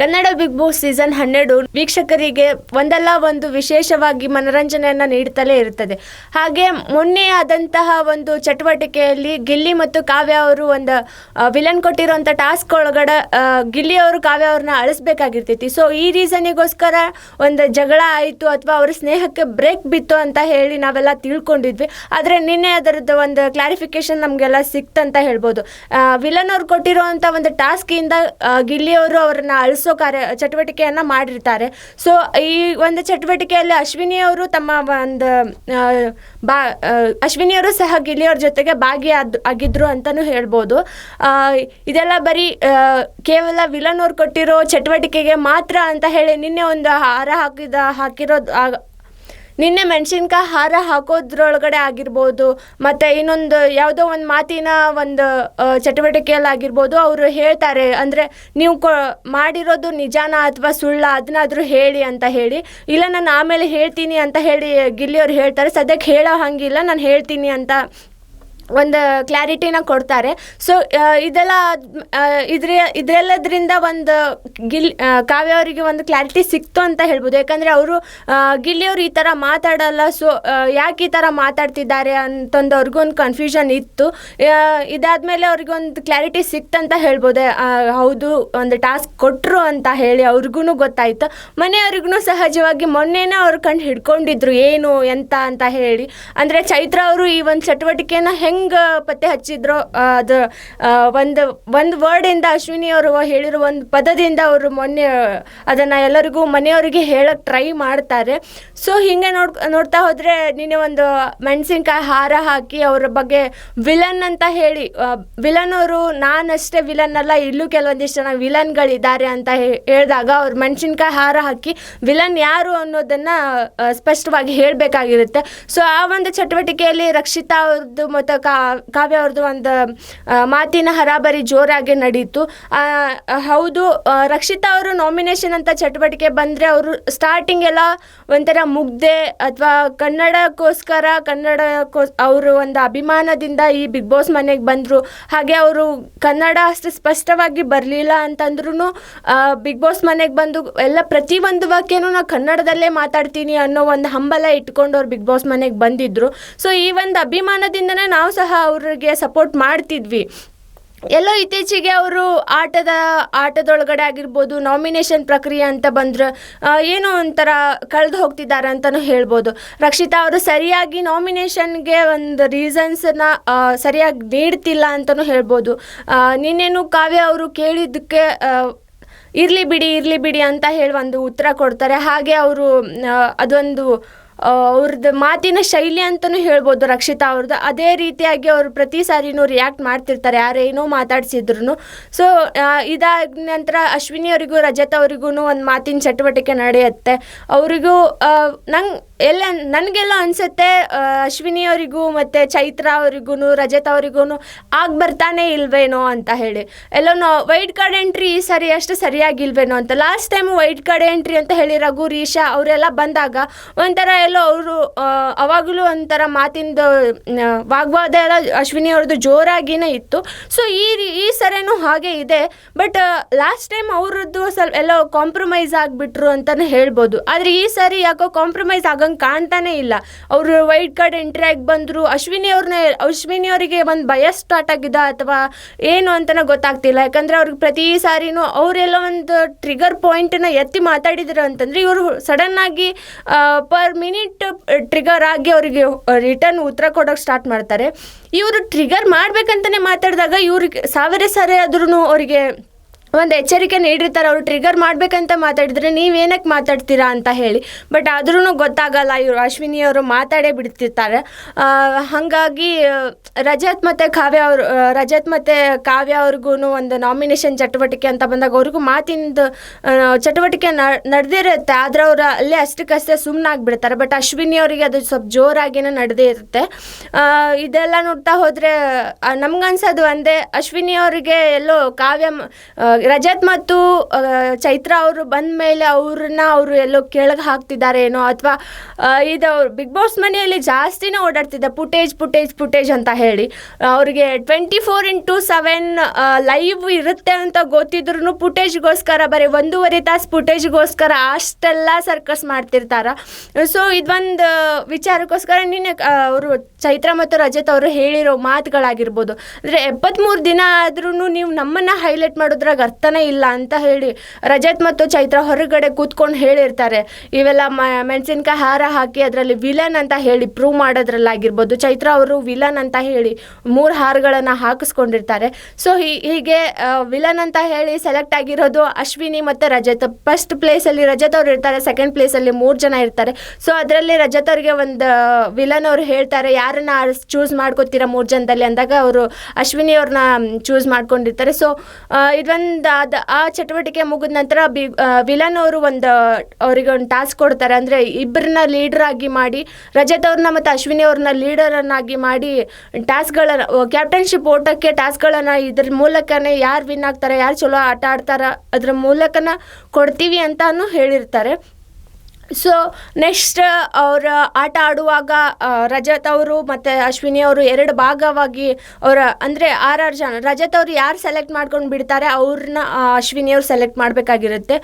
Kannada big boss season 12 ವೀಕ್ಷಕರಿಗೆ ಒಂದಲ್ಲ ಒಂದು ವಿಶೇಷವಾಗಿ ಮನರಂಜನೆಯನ್ನು ನೀಡುತ್ತಲೇ ಇರುತ್ತದೆ. ಹಾಗೆ ಮೊನ್ನೆ ಆದಂತಹ ಒಂದು ಚಟುವಟಿಕೆಯಲ್ಲಿ ಗಿಲ್ಲಿ ಮತ್ತು ಕಾವ್ಯ ಅವರು ಒಂದು ವಿಲನ್ ಕೊಟ್ಟಿರುವಂಥ ಟಾಸ್ಕ್ ಒಳಗಡೆ ಗಿಲ್ಲಿ ಅವರು ಕಾವ್ಯ ಅವ್ರನ್ನ ಅಳಿಸ್ಬೇಕಾಗಿರ್ತೈತಿ. ಸೊ ಈ ರೀಸನಿಗೋಸ್ಕರ ಒಂದು ಜಗಳ ಆಯಿತು ಅಥವಾ ಅವ್ರ ಸ್ನೇಹಕ್ಕೆ ಬ್ರೇಕ್ ಬಿತ್ತು ಅಂತ ಹೇಳಿ ನಾವೆಲ್ಲ ತಿಳ್ಕೊಂಡಿದ್ವಿ. ಆದರೆ ನಿನ್ನೆ ಅದರದ್ದು ಒಂದು ಕ್ಲಾರಿಫಿಕೇಶನ್ ನಮಗೆಲ್ಲ ಸಿಕ್ತಂತ ಹೇಳ್ಬೋದು. ವಿಲನ್ ಅವ್ರು ಕೊಟ್ಟಿರುವಂಥ ಒಂದು ಟಾಸ್ಕಿಂದ ಗಿಲ್ಲಿಯವರು ಅವರನ್ನು ಅಳಿಸೋ ಚಟುವಟಿಕೆಯನ್ನು ಮಾಡಿರ್ತಾರೆ. ಸೊ ಈ ಒಂದು ಚಟುವಟಿಕೆಯಲ್ಲಿ ಅಶ್ವಿನಿಯವರು ತಮ್ಮ ಒಂದು ಅಶ್ವಿನಿಯವರು ಸಹ ಗಿಲ್ಲಿಯವ್ರ ಜೊತೆಗೆ ಆಗಿದ್ರು ಅಂತಲೂ ಹೇಳ್ಬೋದು. ಇದೆಲ್ಲ ಬರೀ ಕೇವಲ ವಿಲನ್ ಅವ್ರು ಕೊಟ್ಟಿರೋ ಚಟುವಟಿಕೆಗೆ ಮಾತ್ರ ಅಂತ ಹೇಳಿ ನಿನ್ನೆ ಒಂದು ಹಾಕಿರೋದು ನಿನ್ನೆ ಮೆಣಸಿನ್ಕಾಯಿ ಹಾರ ಹಾಕೋದ್ರೊಳಗಡೆ ಆಗಿರ್ಬೋದು, ಮತ್ತು ಇನ್ನೊಂದು ಯಾವುದೋ ಒಂದು ಮಾತಿನ ಒಂದು ಚಟುವಟಿಕೆಯಲ್ಲಾಗಿರ್ಬೋದು. ಅವರು ಹೇಳ್ತಾರೆ ಅಂದರೆ ನೀವು ಮಾಡಿರೋದು ನಿಜಾನ ಅಥವಾ ಸುಳ್ಳ ಅದನ್ನಾದರೂ ಹೇಳಿ ಅಂತ ಹೇಳಿ. ಇಲ್ಲ ನಾನು ಆಮೇಲೆ ಹೇಳ್ತೀನಿ ಅಂತ ಹೇಳಿ ಗಿಲ್ಲಿಯವ್ರು ಹೇಳ್ತಾರೆ. ಸದ್ಯಕ್ಕೆ ಹೇಳೋ ಹಾಗಿಲ್ಲ, ನಾನು ಹೇಳ್ತೀನಿ ಅಂತ ಒಂದು ಕ್ಲಾರಿಟಿನ ಕೊಡ್ತಾರೆ. ಸೊ ಇದೆಲ್ಲದರಿಂದ ಒಂದು ಕಾವ್ಯ ಅವರಿಗೆ ಒಂದು ಕ್ಲಾರಿಟಿ ಸಿಕ್ತು ಅಂತ ಹೇಳ್ಬೋದು. ಯಾಕಂದರೆ ಅವರು ಗಿಲ್ಲಿಯವರು ಈ ಥರ ಮಾತಾಡಲ್ಲ, ಸೊ ಯಾಕೆ ಈ ಥರ ಮಾತಾಡ್ತಿದ್ದಾರೆ ಅಂತಂದು ಅವ್ರಿಗೊಂದು ಕನ್ಫ್ಯೂಷನ್ ಇತ್ತು. ಇದಾದಮೇಲೆ ಅವ್ರಿಗೊಂದು ಕ್ಲಾರಿಟಿ ಸಿಕ್ತಂತ ಹೇಳ್ಬೋದು. ಹೌದು, ಒಂದು ಟಾಸ್ಕ್ ಕೊಟ್ಟರು ಅಂತ ಹೇಳಿ ಅವ್ರಿಗೂ ಗೊತ್ತಾಯಿತು. ಮನೆಯವ್ರಿಗೂ ಸಹಜವಾಗಿ ಮೊನ್ನೆನೇ ಅವ್ರು ಕಂಡು ಹಿಡ್ಕೊಂಡಿದ್ರು ಏನು ಎಂತ ಅಂತ ಹೇಳಿ. ಅಂದರೆ ಚೈತ್ರ ಅವರು ಈ ಒಂದು ಚಟುವಟಿಕೆನ ಹೆಂಗೆ ಪತ್ತೆ ಹಚ್ಚಿದ್ರು, ಅದು ಒಂದು ವರ್ಡಿಂದ ಅಶ್ವಿನಿ ಅವರು ಹೇಳಿರೋ ಒಂದು ಪದದಿಂದ ಅವರು ಮೊನ್ನೆ ಅದನ್ನು ಎಲ್ಲರಿಗೂ ಮನೆಯವರಿಗೆ ಹೇಳಕ್ಕೆ ಟ್ರೈ ಮಾಡ್ತಾರೆ. ಸೊ ಹೀಗೆ ನೋಡ್ತಾ ಹೋದರೆ ನಿನ್ನೆ ಒಂದು ಮೆಣಸಿನ್ಕಾಯಿ ಹಾರ ಹಾಕಿ ಅವರ ಬಗ್ಗೆ ವಿಲನ್ ಅಂತ ಹೇಳಿ, ವಿಲನ್ ಅವರು ನಾನಷ್ಟೇ ವಿಲನ್ ಅಲ್ಲ, ಇಲ್ಲೂ ಕೆಲವೊಂದಿಷ್ಟು ಜನ ವಿಲನ್ಗಳಿದ್ದಾರೆ ಅಂತ ಹೇಳಿದಾಗ ಅವ್ರು ಮೆಣಸಿನ್ಕಾಯಿ ಹಾರ ಹಾಕಿ ವಿಲನ್ ಯಾರು ಅನ್ನೋದನ್ನು ಸ್ಪಷ್ಟವಾಗಿ ಹೇಳಬೇಕಾಗಿರುತ್ತೆ. ಸೊ ಆ ಒಂದು ಚಟುವಟಿಕೆಯಲ್ಲಿ ರಕ್ಷಿತಾ ಅವ್ರದ್ದು ಮತ್ತು ಕಾವ್ಯ ಅವ್ರದ್ದು ಒಂದು ಮಾತಿನ ಹರಾಬರಿ ಜೋರಾಗಿ ನಡೀತು. ಹೌದು, ರಕ್ಷಿತಾ ಅವರು ನಾಮಿನೇಷನ್ ಅಂತ ಚಟುವಟಿಕೆ ಬಂದರೆ ಅವರು ಸ್ಟಾರ್ಟಿಂಗ್ ಎಲ್ಲ ಒಂಥರ ಮುಗ್ದೆ ಅಥವಾ ಕನ್ನಡಕ್ಕೋಸ್ಕರ ಅವರು ಒಂದು ಅಭಿಮಾನದಿಂದ ಈ ಬಿಗ್ ಬಾಸ್ ಮನೆಗೆ ಬಂದರು. ಹಾಗೆ ಅವರು ಕನ್ನಡ ಅಷ್ಟು ಸ್ಪಷ್ಟವಾಗಿ ಬರಲಿಲ್ಲ ಅಂತಂದ್ರೂ ಬಿಗ್ ಬಾಸ್ ಮನೆಗೆ ಬಂದು ಎಲ್ಲ ಪ್ರತಿಯೊಂದು ವಾಕ್ಯನೂ ನಾನು ಕನ್ನಡದಲ್ಲೇ ಮಾತಾಡ್ತೀನಿ ಅನ್ನೋ ಒಂದು ಹಂಬಲ ಇಟ್ಕೊಂಡು ಅವ್ರು ಬಿಗ್ ಬಾಸ್ ಮನೆಗೆ ಬಂದಿದ್ದರು. ಸೊ ಈ ಒಂದು ಅಭಿಮಾನದಿಂದನೇ ನಾವು ಸಹ ಅವ್ರಿಗೆ ಸಪೋರ್ಟ್ ಮಾಡ್ತಿದ್ವಿ. ಎಲ್ಲೋ ಇತ್ತೀಚೆಗೆ ಅವರು ಆಟದೊಳಗಡೆ ಆಗಿರ್ಬೋದು, ನಾಮಿನೇಷನ್ ಪ್ರಕ್ರಿಯೆ ಅಂತ ಬಂದರೆ ಏನೋ ಒಂಥರ ಕಳೆದು ಹೋಗ್ತಿದ್ದಾರೆ ಅಂತಲೂ ಹೇಳ್ಬೋದು. ರಕ್ಷಿತಾ ಅವರು ಸರಿಯಾಗಿ ನಾಮಿನೇಷನ್ಗೆ ಒಂದು ರೀಸನ್ಸನ್ನು ಸರಿಯಾಗಿ ನೀಡ್ತಿಲ್ಲ ಅಂತಲೂ ಹೇಳ್ಬೋದು. ನಿನ್ನೇನು ಕಾವ್ಯ ಅವರು ಕೇಳಿದ್ದಕ್ಕೆ ಇರಲಿ ಬಿಡಿ ಅಂತ ಹೇಳಿ ಒಂದು ಉತ್ತರ ಕೊಡ್ತಾರೆ. ಹಾಗೆ ಅವರು ಅದೊಂದು ಅವ್ರದ್ದು ಮಾತಿನ ಶೈಲಿ ಅಂತಲೂ ಹೇಳ್ಬೋದು ರಕ್ಷಿತಾ ಅವ್ರದ್ದು. ಅದೇ ರೀತಿಯಾಗಿ ಅವರು ಪ್ರತಿ ಸಾರಿನೂ ರಿಯಾಕ್ಟ್ ಮಾಡ್ತಿರ್ತಾರೆ ಯಾರೇನೋ ಮಾತಾಡ್ಸಿದ್ರು. ಸೊ ಇದಾದ ನಂತರ ಅಶ್ವಿನಿಯವರಿಗೂ ರಜತ್ ಅವರಿಗೂ ಒಂದು ಮಾತಿನ ಚಟುವಟಿಕೆ ನಡೆಯುತ್ತೆ. ಅವರಿಗೂ ನನಗೆಲ್ಲ ಅನಿಸುತ್ತೆ ಅಶ್ವಿನಿಯವರಿಗೂ ಮತ್ತು ಚೈತ್ರ ಅವರಿಗೂ ರಜತ್ ಅವರಿಗೂ ಬರ್ತಾನೆ ಇಲ್ವೇನೋ ಅಂತ ಹೇಳಿ. ಎಲ್ಲೋ ವೈಟ್ ಕಾರ್ಡ್ ಎಂಟ್ರಿ ಈ ಸರಿ ಅಷ್ಟು ಸರಿಯಾಗಿಲ್ವೇನೋ ಅಂತ. Last time white card entry ಅಂತ ಹೇಳಿ ರಘು, ರೀಶಾ ಅವರೆಲ್ಲ ಬಂದಾಗ ಒಂಥರ ಎಲ್ಲೋ ಅವರು ಅವಾಗಲೂ ಒಂಥರ ಮಾತಿಂದು ವಾಗ್ವಾದ ಎಲ್ಲ ಅಶ್ವಿನಿ ಅವ್ರದ್ದು ಜೋರಾಗಿನೇ ಇತ್ತು. ಸೊ ಈ ಸರಿನೂ ಹಾಗೆ ಇದೆ. ಬಟ್ ಲಾಸ್ಟ್ ಟೈಮ್ ಅವ್ರದ್ದು ಸ್ವಲ್ಪ ಎಲ್ಲೋ ಕಾಂಪ್ರಮೈಸ್ ಆಗಿಬಿಟ್ರು ಅಂತಲೇ ಹೇಳ್ಬೋದು. ಆದರೆ ಈ ಸರಿ ಯಾಕೋ ಕಾಂಪ್ರಮೈಸ್ ಕಾಣ್ತಾನೆ ಇಲ್ಲ. ಅವರು ವೈಟ್ ಕಾರ್ಡ್ ಎಂಟ್ರಿ ಆಗಿ ಬಂದರು. ಅಶ್ವಿನಿಯವರಿಗೆ ಒಂದು ಭಯ ಸ್ಟಾರ್ಟ್ ಆಗಿದೆ ಅಥವಾ ಏನು ಅಂತಲೇ ಗೊತ್ತಾಗ್ತಿಲ್ಲ. ಯಾಕಂದರೆ ಅವ್ರಿಗೆ ಪ್ರತಿ ಸಾರಿನೂ ಅವರೆಲ್ಲ ಒಂದು ಟ್ರಿಗರ್ ಪಾಯಿಂಟನ್ನ ಎತ್ತಿ ಮಾತಾಡಿದ್ರು ಅಂತಂದರೆ ಇವರು ಸಡನ್ನಾಗಿ ಪರ್ ಮಿನಿಟ್ ಟ್ರಿಗರ್ ಆಗಿ ಅವರಿಗೆ ರಿಟರ್ನ್ ಉತ್ತರ ಕೊಡೋಕೆ ಸ್ಟಾರ್ಟ್ ಮಾಡ್ತಾರೆ. ಇವರು ಟ್ರಿಗರ್ ಮಾಡಬೇಕಂತಲೇ ಮಾತಾಡಿದಾಗ ಇವ್ರಿಗೆ ಸಾವಿರ ಸಾರಿ ಆದ್ರೂ ಅವರಿಗೆ ಒಂದು ಎಚ್ಚರಿಕೆ ನೀಡಿರ್ತಾರೆ. ಅವರು ಟ್ರಿಗರ್ ಮಾಡಬೇಕಂತ ಮಾತಾಡಿದರೆ ನೀವೇನಕ್ಕೆ ಮಾತಾಡ್ತೀರಾ ಅಂತ ಹೇಳಿ. ಬಟ್ ಆದ್ರೂ ಗೊತ್ತಾಗಲ್ಲ, ಇವರು ಅಶ್ವಿನಿಯವರು ಮಾತಾಡೇ ಬಿಡ್ತಿರ್ತಾರೆ. ಹಾಗಾಗಿ ರಜತ್ ಮತ್ತು ಕಾವ್ಯ ಅವ್ರಿಗೂ ಒಂದು ನಾಮಿನೇಷನ್ ಚಟುವಟಿಕೆ ಅಂತ ಬಂದಾಗ ಅವ್ರಿಗೂ ಮಾತಿಂದು ಚಟುವಟಿಕೆ ನಡೆದಿರುತ್ತೆ. ಆದರೆ ಅವರು ಅಲ್ಲೇ ಅಷ್ಟಕ್ಕಷ್ಟೇ ಸುಮ್ಮನಾಗ್ಬಿಡ್ತಾರೆ. ಬಟ್ ಅಶ್ವಿನಿಯವರಿಗೆ ಅದು ಸ್ವಲ್ಪ ಜೋರಾಗಿನೇ ನಡೆದೇ ಇರುತ್ತೆ. ಇದೆಲ್ಲ ನೋಡ್ತಾ ಹೋದರೆ ನಮ್ಗನ್ಸೋದು ಒಂದೇ, ಅಶ್ವಿನಿಯವರಿಗೆ ಎಲ್ಲೋ ರಜತ್ ಮತ್ತು ಚೈತ್ರ ಅವರು ಬಂದ ಮೇಲೆ ಅವರು ಎಲ್ಲೋ ಕೆಳಗೆ ಹಾಕ್ತಿದ್ದಾರೆ ಏನೋ, ಅಥವಾ ಇದು ಬಿಗ್ ಬಾಸ್ ಮನೆಯಲ್ಲಿ ಜಾಸ್ತಿನೇ ಓಡಾಡ್ತಿದ್ದ ಫುಟೇಜ್ ಅಂತ ಹೇಳಿ. ಅವ್ರಿಗೆ 24/7 ಲೈವ್ ಇರುತ್ತೆ ಅಂತ ಗೊತ್ತಿದ್ರು ಫುಟೇಜ್ಗೋಸ್ಕರ ಬರೀ 1.5 ತಾಸು ಫುಟೇಜ್ಗೋಸ್ಕರ ಅಷ್ಟೆಲ್ಲ ಸರ್ಕಸ್ ಮಾಡ್ತಿರ್ತಾರ. ಸೊ ಇದೊಂದು ವಿಚಾರಕ್ಕೋಸ್ಕರ ನಿನ್ನೆ ಅವರು ಚೈತ್ರ ಮತ್ತು ರಜತ್ ಅವರು ಹೇಳಿರೋ ಮಾತುಗಳಾಗಿರ್ಬೋದು, ಅಂದರೆ 73 ದಿನ ಆದ್ರೂ ನೀವು ನಮ್ಮನ್ನು ಹೈಲೈಟ್ ಮಾಡೋದ್ರಾಗ ಅರ್ಥನೇ ಇಲ್ಲ ಅಂತ ಹೇಳಿ ರಜತ್ ಮತ್ತು ಚೈತ್ರ ಹೊರಗಡೆ ಕೂತ್ಕೊಂಡು ಹೇಳಿರ್ತಾರೆ. ಇವೆಲ್ಲ ಮೆಣಸಿನ್ಕಾಯಿ ಹಾರ ಹಾಕಿ ಅದರಲ್ಲಿ ವಿಲನ್ ಅಂತ ಹೇಳಿ ಪ್ರೂವ್ ಮಾಡೋದ್ರಲ್ಲಾಗಿರ್ಬೋದು, ಚೈತ್ರ ಅವರು ವಿಲನ್ ಅಂತ ಹೇಳಿ 3 ಹಾರಗಳನ್ನು ಹಾಕಿಸ್ಕೊಂಡಿರ್ತಾರೆ. ಸೊ ಹೀಗೆ ವಿಲನ್ ಅಂತ ಹೇಳಿ ಸೆಲೆಕ್ಟ್ ಆಗಿರೋದು ಅಶ್ವಿನಿ ಮತ್ತು ರಜತ್. ಫಸ್ಟ್ ಪ್ಲೇಸಲ್ಲಿ ರಜತ್ ಅವ್ರು ಇರ್ತಾರೆ, ಸೆಕೆಂಡ್ ಪ್ಲೇಸಲ್ಲಿ 3 ಜನ ಇರ್ತಾರೆ. ಸೊ ಅದರಲ್ಲಿ ರಜತ್ ಅವ್ರಿಗೆ ಒಂದು ವಿಲನ್ ಅವ್ರು ಹೇಳ್ತಾರೆ, ಯಾರನ್ನ ಚೂಸ್ ಮಾಡ್ಕೋತೀರಾ 3 ಜನದಲ್ಲಿ ಅಂದಾಗ ಅವರು ಅಶ್ವಿನಿ ಅವ್ರನ್ನ ಚೂಸ್ ಮಾಡ್ಕೊಂಡಿರ್ತಾರೆ. ಸೊ ಇದೊಂದು ಆ ಚಟುವಟಿಕೆ ಮುಗಿದ ನಂತರ ವಿಲನ್ ಅವರು ಅವರಿಗೆ ಒಂದು ಟಾಸ್ಕ್ ಕೊಡ್ತಾರೆ. ಅಂದರೆ ಇಬ್ಬರನ್ನ ಲೀಡರ್ ಆಗಿ ಮಾಡಿ, ರಜತ್ ಅವ್ರನ್ನ ಮತ್ತು ಅಶ್ವಿನಿ ಅವ್ರನ್ನ ಲೀಡರನ್ನಾಗಿ ಮಾಡಿ ಟಾಸ್ಕ್ಗಳನ್ನು, ಕ್ಯಾಪ್ಟನ್ಶಿಪ್ ಓಟಕ್ಕೆ ಟಾಸ್ಕ್ಗಳನ್ನು ಇದ್ರ ಮೂಲಕನೇ ಯಾರು ವಿನ್ ಆಗ್ತಾರೆ, ಯಾರು ಚಲೋ ಆಟ ಆಡ್ತಾರ ಅದ್ರ ಮೂಲಕನ ಕೊಡ್ತೀವಿ ಅಂತಾನು ಹೇಳಿರ್ತಾರೆ. ಸೊ ನೆಕ್ಸ್ಟ್ ಅವ್ರ ಆಟ ಆಡುವಾಗ ರಜತ್ ಅವರು ಮತ್ತು ಅಶ್ವಿನಿ ಅವರು 2 ಭಾಗವಾಗಿ ಅಂದರೆ 6 ಜನ, ರಜತ್ ಅವರು ಯಾರು ಸೆಲೆಕ್ಟ್ ಮಾಡ್ಕೊಂಡು ಬಿಡ್ತಾರೆ ಅವ್ರನ್ನ ಅಶ್ವಿನಿ ಅವ್ರು ಸೆಲೆಕ್ಟ್ ಮಾಡಬೇಕಾಗಿರುತ್ತೆ.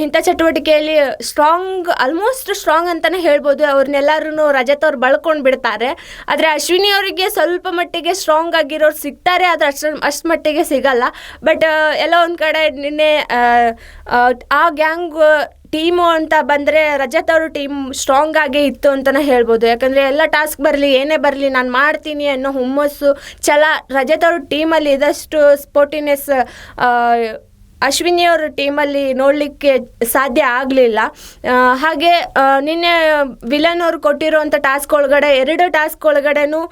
ಇಂಥ ಚಟುವಟಿಕೆಯಲ್ಲಿ ಆಲ್ಮೋಸ್ಟ್ ಸ್ಟ್ರಾಂಗ್ ಅಂತಲೇ ಹೇಳ್ಬೋದು. ಅವ್ರನ್ನೆಲ್ಲರೂ ರಜತ್ ಅವ್ರು ಬಳಕೊಂಡು ಬಿಡ್ತಾರೆ. ಆದರೆ ಅಶ್ವಿನಿ ಅವರಿಗೆ ಸ್ವಲ್ಪ ಮಟ್ಟಿಗೆ ಸ್ಟ್ರಾಂಗ್ ಆಗಿರೋರು ಸಿಗ್ತಾರೆ, ಆದರೆ ಅಷ್ಟು ಮಟ್ಟಿಗೆ ಸಿಗಲ್ಲ. ಬಟ್ ಎಲ್ಲ ಒಂದು ಕಡೆ ನಿನ್ನೆ ಆ ಗ್ಯಾಂಗ್ ಟೀಮು ಅಂತ ಬಂದರೆ ರಜತ್ ಅವರು ಟೀಮ್ ಸ್ಟ್ರಾಂಗ್ ಆಗೇ ಇತ್ತು ಅಂತಲೇ ಹೇಳ್ಬೋದು. ಯಾಕಂದರೆ ಎಲ್ಲ ಟಾಸ್ಕ್ ಬರಲಿ ಏನೇ ಬರಲಿ ನಾನು ಮಾಡ್ತೀನಿ ಅನ್ನೋ ಹುಮ್ಮಸ್ಸು ಛಲ ರಜತ್ ಅವರು ಟೀಮಲ್ಲಿ ಇದಷ್ಟು ಸ್ಪೋರ್ಟಿನೆಸ್ ಅಶ್ವಿನಿ ಅವ್ರ ಟೀಮಲ್ಲಿ ನೋಡಲಿಕ್ಕೆ ಸಾಧ್ಯ ಆಗಲಿಲ್ಲ. ಹಾಗೆ ನಿನ್ನೆ ವಿಲನ್ ಅವರು ಕೊಟ್ಟಿರೋವಂಥ ಟಾಸ್ಕ್ ಒಳಗಡೆ 2 ಟಾಸ್ಕ್ ಒಳಗಡೆನೂ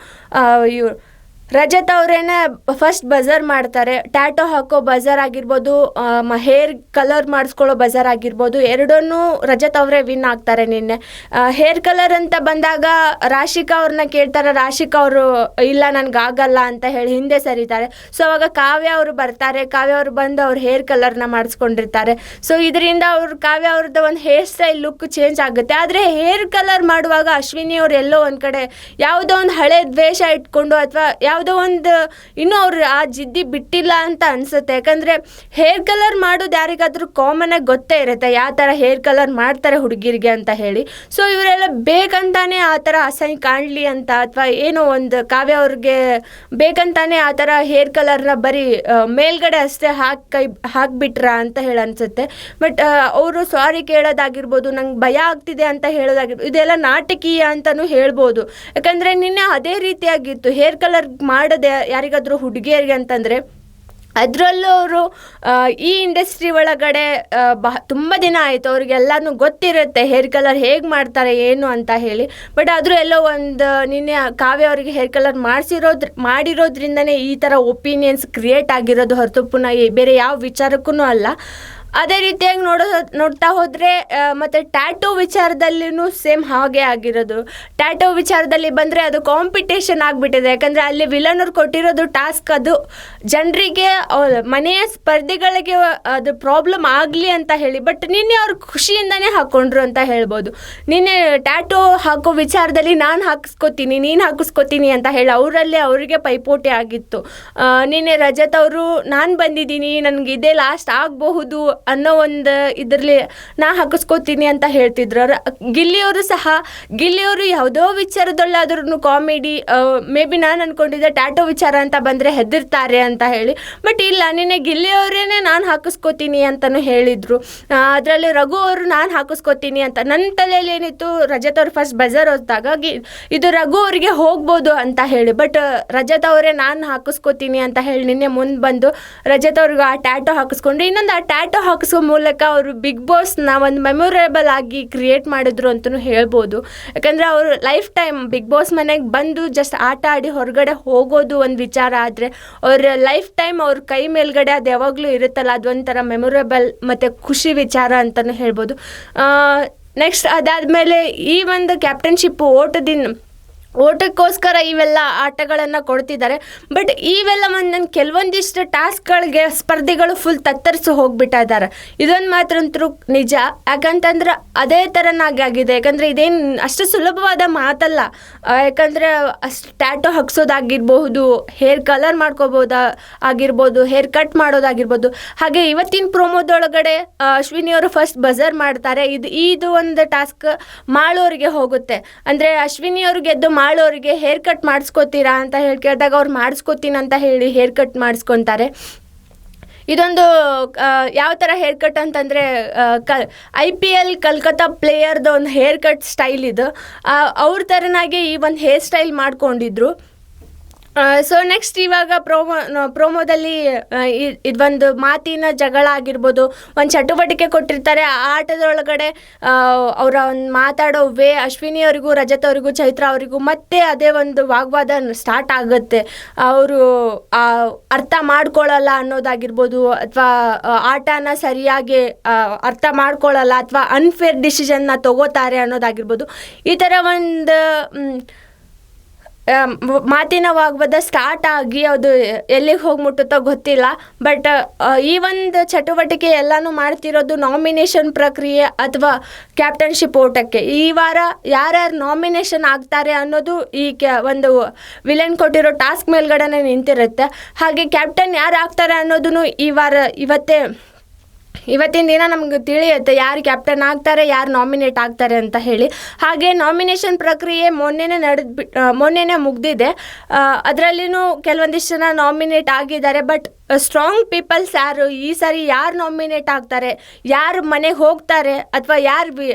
ರಜತ್ ಅವರೇನೆ ಫಸ್ಟ್ ಬಜರ್ ಮಾಡ್ತಾರೆ. ಟ್ಯಾಟೋ ಹಾಕೋ ಬಜರ್ ಆಗಿರ್ಬೋದು, ಹೇರ್ ಕಲರ್ ಮಾಡಿಸ್ಕೊಳ್ಳೋ ಬಜರ್ ಆಗಿರ್ಬೋದು, ಎರಡನ್ನೂ ರಜತ್ ಅವರೇ ವಿನ್ ಆಗ್ತಾರೆ. ನಿನ್ನೆ ಹೇರ್ ಕಲರ್ ಅಂತ ಬಂದಾಗ ರಾಶಿಕಾ ಅವ್ರನ್ನ ಕೇಳ್ತಾರೆ. ರಾಶಿಕಾ ಅವರು ಇಲ್ಲ ನನಗಾಗಲ್ಲ ಅಂತ ಹೇಳಿ ಹಿಂದೆ ಸರಿತಾರೆ. ಸೊ ಅವಾಗ ಕಾವ್ಯ ಅವರು ಬರ್ತಾರೆ. ಕಾವ್ಯ ಅವರು ಬಂದು ಅವ್ರ ಹೇರ್ ಕಲರ್ನ ಮಾಡಿಸ್ಕೊಂಡಿರ್ತಾರೆ. ಸೊ ಇದರಿಂದ ಕಾವ್ಯ ಅವ್ರದ್ದು ಒಂದು ಹೇರ್ ಸ್ಟೈಲ್ ಲುಕ್ ಚೇಂಜ್ ಆಗುತ್ತೆ. ಆದರೆ ಹೇರ್ ಕಲರ್ ಮಾಡುವಾಗ ಅಶ್ವಿನಿ ಅವ್ರು ಎಲ್ಲೋ ಒಂದು ಕಡೆ ಯಾವುದೋ ಒಂದು ಹಳೆ ದ್ವೇಷ ಇಟ್ಕೊಂಡು ಅಥವಾ ಯಾವುದೋ ಒಂದು ಇನ್ನೂ ಅವ್ರು ಆ ಜಿದ್ದಿ ಬಿಟ್ಟಿಲ್ಲ ಅಂತ ಅನಿಸುತ್ತೆ. ಯಾಕಂದರೆ ಹೇರ್ ಕಲರ್ ಮಾಡೋದು ಯಾರಿಗಾದ್ರೂ ಕಾಮನ್ ಆಗಿ ಗೊತ್ತೇ ಇರುತ್ತೆ ಯಾವ ಥರ ಹೇರ್ ಕಲರ್ ಮಾಡ್ತಾರೆ ಹುಡುಗಿರಿಗೆ ಅಂತ ಹೇಳಿ. ಸೊ ಇವರೆಲ್ಲ ಬೇಕಂತಾನೆ ಆ ಥರ ಅಸಹ್ಯ ಕಾಣಲಿ ಅಂತ ಅಥವಾ ಏನೋ ಒಂದು ಕಾವ್ಯ ಅವ್ರಿಗೆ ಬೇಕಂತಾನೆ ಆ ಥರ ಹೇರ್ ಕಲರ್ನ ಬರೀ ಮೇಲ್ಗಡೆ ಅಷ್ಟೇ ಹಾಕ್ಬಿಟ್ರ ಅಂತ ಹೇಳಿ ಅನಿಸುತ್ತೆ. ಬಟ್ ಅವರು ಸಾರಿ ಕೇಳೋದಾಗಿರ್ಬೋದು, ನಂಗೆ ಭಯ ಆಗ್ತಿದೆ ಅಂತ ಹೇಳೋದಾಗಿರ್ಬೋದು, ಇದೆಲ್ಲ ನಾಟಕೀಯ ಅಂತಲೂ ಹೇಳ್ಬೋದು. ಯಾಕಂದರೆ ನಿನ್ನೆ ಅದೇ ರೀತಿಯಾಗಿತ್ತು. ಹೇರ್ ಕಲರ್ ಮಾಡೋದು ಯಾರಿಗಾದ್ರೂ ಹುಡುಗಿಯರಿಗೆ ಅಂತಂದರೆ ಅದರಲ್ಲೂ ಅವರು ಈ ಇಂಡಸ್ಟ್ರಿ ಒಳಗಡೆ ತುಂಬ ದಿನ ಆಯಿತು, ಅವ್ರಿಗೆಲ್ಲನೂ ಗೊತ್ತಿರುತ್ತೆ ಹೇರ್ ಕಲರ್ ಹೇಗೆ ಮಾಡ್ತಾರೆ ಏನು ಅಂತ ಹೇಳಿ. ಬಟ್ ಆದರೂ ಎಲ್ಲೋ ಒಂದು ನಿನ್ನೆ ಕಾವ್ಯ ಅವರಿಗೆ ಹೇರ್ ಕಲರ್ ಮಾಡಿರೋದ್ರಿಂದನೇ ಈ ಥರ ಒಪಿನಿಯನ್ಸ್ ಕ್ರಿಯೇಟ್ ಆಗಿರೋದು ಹೊರತು ಪುನಃ ಬೇರೆ ಯಾವ ವಿಚಾರಕ್ಕೂ ಅಲ್ಲ. ಅದೇ ರೀತಿಯಾಗಿ ನೋಡ್ತಾ ಹೋದರೆ ಮತ್ತು ಟ್ಯಾಟೂ ವಿಚಾರದಲ್ಲಿನೂ ಸೇಮ್ ಹಾಗೆ ಆಗಿರೋದು. ಟ್ಯಾಟೂ ವಿಚಾರದಲ್ಲಿ ಬಂದರೆ ಅದು ಕಾಂಪಿಟೇಷನ್ ಆಗಿಬಿಟ್ಟಿದೆ. ಯಾಕಂದರೆ ಅಲ್ಲಿ ವಿಲನರು ಕೊಟ್ಟಿರೋದು ಟಾಸ್ಕ್ ಅದು ಜನರಿಗೆ ಮನೆಯ ಸ್ಪರ್ಧಿಗಳಿಗೆ ಅದು ಪ್ರಾಬ್ಲಮ್ ಆಗಲಿ ಅಂತ ಹೇಳಿ. ಬಟ್ ನಿನ್ನೆ ಅವ್ರು ಖುಷಿಯಿಂದನೇ ಹಾಕ್ಕೊಂಡ್ರು ಅಂತ ಹೇಳ್ಬೋದು. ನಿನ್ನೆ ಟ್ಯಾಟೂ ಹಾಕೋ ವಿಚಾರದಲ್ಲಿ ನಾನು ಹಾಕಿಸ್ಕೊತೀನಿ ನೀನು ಹಾಕಿಸ್ಕೊತೀನಿ ಅಂತ ಹೇಳಿ ಅವರಿಗೆ ಪೈಪೋಟಿ ಆಗಿತ್ತು. ನಿನ್ನೆ ರಜತ್ ಅವರು ನಾನು ಬಂದಿದ್ದೀನಿ ನನಗೆ ಇದೇ ಲಾಸ್ಟ್ ಆಗಬಹುದು ಅನ್ನೋ ಒಂದು ಇದರಲ್ಲಿ ನಾ ಹಾಕಿಸ್ಕೋತೀನಿ ಅಂತ ಹೇಳ್ತಿದ್ರು. ಗಿಲ್ಲಿಯವರು ಯಾವುದೋ ವಿಚಾರದಲ್ಲಾದ್ರೂ ಕಾಮಿಡಿ ಮೇ ಬಿ ನಾನು ಅಂದ್ಕೊಂಡಿದ್ದೆ ಟ್ಯಾಟೋ ವಿಚಾರ ಅಂತ ಬಂದರೆ ಹೆದರ್ತಾರೆ ಅಂತ ಹೇಳಿ. ಬಟ್ ಇಲ್ಲ, ನಿನ್ನೆ ಗಿಲ್ಲಿಯವರೇನೆ ನಾನು ಹಾಕಿಸ್ಕೋತೀನಿ ಅಂತಲೂ ಹೇಳಿದರು. ಅದರಲ್ಲಿ ರಘು ಅವರು ನಾನು ಹಾಕಿಸ್ಕೋತೀನಿ ಅಂತ. ನನ್ನ ತಲೆಯಲ್ಲಿ ಏನಿತ್ತು, ರಜತ್ ಅವ್ರು ಫಸ್ಟ್ ಬಜರ್ ಹೊತ್ತಾಗ ಇದು ರಘು ಅವರಿಗೆ ಹೋಗ್ಬೋದು ಅಂತ ಹೇಳಿ. ಬಟ್ ರಜತ್ ಅವರೇ ನಾನು ಹಾಕಿಸ್ಕೋತೀನಿ ಅಂತ ಹೇಳಿ ನಿನ್ನೆ ಮುಂದೆ ಬಂದು ರಜತ್ ಅವ್ರಿಗೆ ಆ ಟ್ಯಾಟೋ ಹಾಕಿಸ್ಕೊಂಡ್ರು. ಇನ್ನೊಂದು ಆ ಟ್ಯಾಟೋ ಹಾಕಿಸೋ ಮೂಲಕ ಅವರು ಬಿಗ್ ಬಾಸ್ನ ಒಂದು ಮೆಮೊರೇಬಲ್ ಆಗಿ ಕ್ರಿಯೇಟ್ ಮಾಡಿದ್ರು ಅಂತಲೂ ಹೇಳ್ಬೋದು. ಯಾಕಂದರೆ ಅವರು ಲೈಫ್ ಟೈಮ್ ಬಿಗ್ ಬಾಸ್ ಮನೆಗೆ ಬಂದು ಜಸ್ಟ್ ಆಟ ಆಡಿ ಹೊರಗಡೆ ಹೋಗೋದು ಒಂದು ವಿಚಾರ, ಆದರೆ ಅವ್ರ ಲೈಫ್ ಟೈಮ್ ಅವ್ರ ಕೈ ಮೇಲ್ಗಡೆ ಅದು ಯಾವಾಗಲೂ ಇರುತ್ತಲ್ಲ, ಅದೊಂಥರ ಮೆಮೊರೇಬಲ್ ಮತ್ತು ಖುಷಿ ವಿಚಾರ ಅಂತಲೂ ಹೇಳ್ಬೋದು. ನೆಕ್ಸ್ಟ್ ಅದಾದಮೇಲೆ ಈ ಒಂದು ಕ್ಯಾಪ್ಟನ್ಶಿಪ್ ಓಟಕ್ಕೋಸ್ಕರ ಇವೆಲ್ಲ ಆಟಗಳನ್ನು ಕೊಡ್ತಿದ್ದಾರೆ. ಬಟ್ ಇವೆಲ್ಲ ನನ್ನ ಕೆಲವೊಂದಿಷ್ಟು ಟಾಸ್ಕ್ಗಳಿಗೆ ಸ್ಪರ್ಧಿಗಳು ಫುಲ್ ತತ್ತರಿಸಿ ಹೋಗ್ಬಿಟ್ಟ ಇದ್ದಾರೆ. ಇದೊಂದು ಮಾತ್ರ ಅಂತೂ ನಿಜ. ಯಾಕಂತಂದ್ರೆ ಅದೇ ಥರನಾಗಿ ಆಗಿದೆ. ಯಾಕಂದರೆ ಇದೇನು ಅಷ್ಟು ಸುಲಭವಾದ ಮಾತಲ್ಲ. ಯಾಕಂದರೆ ಅಷ್ಟು ಟ್ಯಾಟೋ ಹಾಕ್ಸೋದಾಗಿರ್ಬಹುದು, ಹೇರ್ ಕಲರ್ ಮಾಡ್ಕೋಬೋದಾ ಆಗಿರ್ಬೋದು, ಹೇರ್ ಕಟ್ ಮಾಡೋದಾಗಿರ್ಬೋದು. ಹಾಗೆ ಇವತ್ತಿನ ಪ್ರೋಮೋದೊಳಗಡೆ ಅಶ್ವಿನಿಯವರು ಫಸ್ಟ್ ಬಜರ್ ಮಾಡ್ತಾರೆ. ಇದು ಒಂದು ಟಾಸ್ಕ್ ಮಾಡೋರಿಗೆ ಹೋಗುತ್ತೆ. ಅಂದರೆ ಅಶ್ವಿನಿಯವರು ಗೆದ್ದು ಮಾಡೋರಿಗೆ ಹೇರ್ ಕಟ್ ಮಾಡಿಸ್ಕೋತೀರಾ ಅಂತ ಹೇಳಿ ಕೇಳಿದಾಗ ಅವ್ರು ಮಾಡಿಸ್ಕೋತೀನಿ ಅಂತ ಹೇಳಿ ಹೇರ್ ಕಟ್ ಮಾಡಿಸ್ಕೊತಾರೆ. ಇದೊಂದು ಯಾವ ಥರ ಹೇರ್ ಕಟ್ ಅಂತಂದರೆ IPL ಕಲ್ಕತ್ತಾ ಪ್ಲೇಯರ್ದು ಒಂದು ಹೇರ್ ಕಟ್ ಸ್ಟೈಲ್ ಇದು. ಅವ್ರ ಥರನಾಗಿ ಈ ಒಂದು ಹೇರ್ ಸ್ಟೈಲ್ ಮಾಡ್ಕೊಂಡಿದ್ರು. ಸೊ ನೆಕ್ಸ್ಟ್ ಇವಾಗ ಪ್ರೋಮೋದಲ್ಲಿ ಇದೊಂದು ಮಾತಿನ ಜಗಳ ಆಗಿರ್ಬೋದು, ಒಂದು ಚಟುವಟಿಕೆ ಕೊಟ್ಟಿರ್ತಾರೆ. ಆ ಆಟದೊಳಗಡೆ ಅವರ ಒಂದು ಮಾತಾಡೋ ವೇ ಅಶ್ವಿನಿಯವರಿಗೂ, ರಜತ್ ಅವರಿಗೂ, ಚೈತ್ರ ಅವರಿಗೂ ಮತ್ತೆ ಅದೇ ಒಂದು ವಾಗ್ವಾದ ಸ್ಟಾರ್ಟ್ ಆಗುತ್ತೆ. ಅವರು ಅರ್ಥ ಮಾಡ್ಕೊಳ್ಳಲ್ಲ ಅನ್ನೋದಾಗಿರ್ಬೋದು, ಅಥವಾ ಆಟನ ಸರಿಯಾಗಿ ಅರ್ಥ ಮಾಡ್ಕೊಳ್ಳಲ್ಲ, ಅಥವಾ ಅನ್ಫೇರ್ ಡಿಸಿಷನ್ನ ತಗೋತಾರೆ ಅನ್ನೋದಾಗಿರ್ಬೋದು. ಈ ಥರ ಒಂದು ಮಾತಿನ ವಾಗ್ವಾದ ಸ್ಟಾರ್ಟ್ ಆಗಿ ಅದು ಎಲ್ಲಿಗೆ ಹೋಗಿ ಮುಟ್ಟುತ್ತೋ ಗೊತ್ತಿಲ್ಲ. ಬಟ್ ಈ ಒಂದು ಚಟುವಟಿಕೆ ಎಲ್ಲನೂ ಮಾಡ್ತಿರೋದು ನಾಮಿನೇಷನ್ ಪ್ರಕ್ರಿಯೆ ಅಥವಾ ಕ್ಯಾಪ್ಟನ್ಶಿಪ್ ಓಟಕ್ಕೆ. ಈ ವಾರ ಯಾರ್ಯಾರು ನಾಮಿನೇಷನ್ ಆಗ್ತಾರೆ ಅನ್ನೋದು ಈ ಒಂದು ವಿಲನ್ ಕೊಟ್ಟಿರೋ ಟಾಸ್ಕ್ ಮೇಲ್ಗಡೆ ನಿಂತಿರುತ್ತೆ. ಹಾಗೆ ಕ್ಯಾಪ್ಟನ್ ಯಾರು ಆಗ್ತಾರೆ ಅನ್ನೋದನ್ನು ಈ ವಾರ ಇವತ್ತಿನ ದಿನ ನಮ್ಗೆ ತಿಳಿಯುತ್ತೆ ಯಾರು ಕ್ಯಾಪ್ಟನ್ ಆಗ್ತಾರೆ, ಯಾರು ನಾಮಿನೇಟ್ ಆಗ್ತಾರೆ ಅಂತ ಹೇಳಿ. ಹಾಗೆ ನಾಮಿನೇಷನ್ ಪ್ರಕ್ರಿಯೆ ಮೊನ್ನೆನೇ ಮುಗ್ದಿದೆ. ಅದರಲ್ಲಿನೂ ಕೆಲವೊಂದಿಷ್ಟು ಜನ ನಾಮಿನೇಟ್ ಆಗಿದ್ದಾರೆ. ಬಟ್ ಸ್ಟ್ರಾಂಗ್ ಪೀಪಲ್ಸ್ ಯಾರು, ಈ ಸಾರಿ ಯಾರು ನಾಮಿನೇಟ್ ಆಗ್ತಾರೆ, ಯಾರು ಮನೆಗೆ ಹೋಗ್ತಾರೆ, ಅಥವಾ ಯಾರು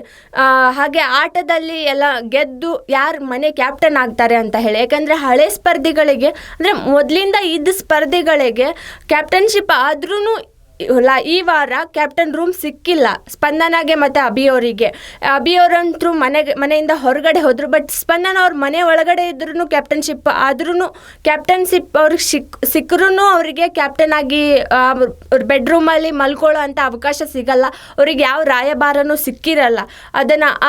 ಹಾಗೆ ಆಟದಲ್ಲಿ ಎಲ್ಲ ಗೆದ್ದು ಯಾರು ಮನೆ ಕ್ಯಾಪ್ಟನ್ ಆಗ್ತಾರೆ ಅಂತ ಹೇಳಿ. ಯಾಕಂದರೆ ಹಳೆ ಸ್ಪರ್ಧಿಗಳಿಗೆ, ಅಂದರೆ ಮೊದಲಿಂದ ಇದ್ದ ಸ್ಪರ್ಧಿಗಳಿಗೆ ಕ್ಯಾಪ್ಟನ್ಶಿಪ್ ಆದ್ರೂ ಈ ವಾರ ಕ್ಯಾಪ್ಟನ್ ರೂಮ್ ಸಿಕ್ಕಿಲ್ಲ ಸ್ಪಂದನಾಗೆ ಮತ್ತು ಅಭಿಯವರಿಗೆ. ಅಭಿಯವರಂತರೂ ಮನೆಯಿಂದ ಹೊರಗಡೆ ಹೋದರು. ಬಟ್ ಸ್ಪಂದನ ಅವ್ರ ಮನೆ ಒಳಗಡೆ ಇದ್ರೂ ಕ್ಯಾಪ್ಟನ್ಶಿಪ್ ಆದ್ರೂ ಕ್ಯಾಪ್ಟನ್ಶಿಪ್ ಅವ್ರಿಗೆ ಸಿಕ್ಕರೂ ಅವರಿಗೆ ಕ್ಯಾಪ್ಟನ್ ಆಗಿ ಬೆಡ್ರೂಮಲ್ಲಿ ಮಲ್ಕೊಳ್ಳೋ ಅಂಥ ಅವಕಾಶ ಸಿಗಲ್ಲ. ಅವ್ರಿಗೆ ಯಾವ ರಾಯಭಾರನೂ ಸಿಕ್ಕಿರಲ್ಲ.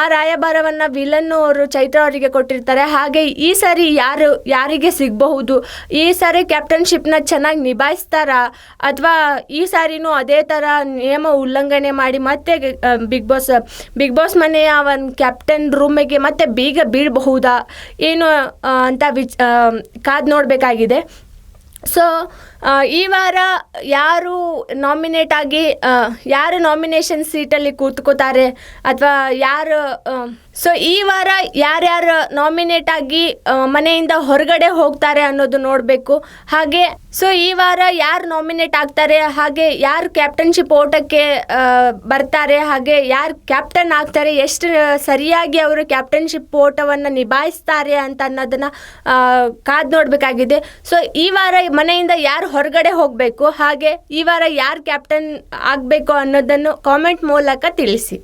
ಆ ರಾಯಭಾರವನ್ನು ವಿಲನ್ನು ಅವರು ಚೈತ್ರ ಅವರಿಗೆ ಕೊಟ್ಟಿರ್ತಾರೆ. ಹಾಗೆ ಈ ಸಾರಿ ಯಾರಿಗೆ ಸಿಗಬಹುದು, ಈ ಸಾರಿ ಕ್ಯಾಪ್ಟನ್ಶಿಪ್ನ ಚೆನ್ನಾಗಿ ನಿಭಾಯಿಸ್ತಾರಾ, ಅಥವಾ ಈ ಸಾರಿ ಅದೇ ಥರ ನಿಯಮ ಉಲ್ಲಂಘನೆ ಮಾಡಿ ಮತ್ತೆ ಬಿಗ್ ಬಾಸ್ ಮನೆಯ ಒಂದು ಕ್ಯಾಪ್ಟನ್ ರೂಮಿಗೆ ಮತ್ತೆ ಬೀಗ ಬೀಳಬಹುದಾ ಏನು ಅಂತ ಕಾದು ನೋಡಬೇಕಾಗಿದೆ. ಸೊ ಈ ವಾರ ಯಾರು ನಾಮಿನೇಟ್ ಆಗಿ ಯಾರು ನಾಮಿನೇಷನ್ ಸೀಟಲ್ಲಿ ಕೂತ್ಕೋತಾರೆ, ಅಥವಾ ಯಾರು ಈ ವಾರ ಯಾರ್ಯಾರು ನಾಮಿನೇಟ್ ಆಗಿ ಮನೆಯಿಂದ ಹೊರಗಡೆ ಹೋಗ್ತಾರೆ ಅನ್ನೋದು ನೋಡಬೇಕು. ಹಾಗೆ ಈ ವಾರ ಯಾರು ನಾಮಿನೇಟ್ ಆಗ್ತಾರೆ, ಹಾಗೆ ಯಾರು ಕ್ಯಾಪ್ಟನ್ಶಿಪ್ ಓಟಕ್ಕೆ ಬರ್ತಾರೆ, ಹಾಗೆ ಯಾರು ಕ್ಯಾಪ್ಟನ್ ಆಗ್ತಾರೆ, ಎಷ್ಟು ಸರಿಯಾಗಿ ಅವರು ಕ್ಯಾಪ್ಟನ್ಶಿಪ್ ಓಟವನ್ನು ನಿಭಾಯಿಸ್ತಾರೆ ಅಂತ ಅನ್ನೋದನ್ನು ಕಾದು ನೋಡಬೇಕಾಗಿದೆ. ಸೊ ಈ ವಾರ ಮನೆಯಿಂದ ಯಾರು ಹೊರಗಡೆ ಹೋಗಬೇಕು, ಹಾಗೆ ಈ ವಾರ ಯಾರು ಕ್ಯಾಪ್ಟನ್ ಆಗಬೇಕು ಅನ್ನೋದನ್ನು ಕಾಮೆಂಟ್ ಮೂಲಕ ತಿಳಿಸಿ.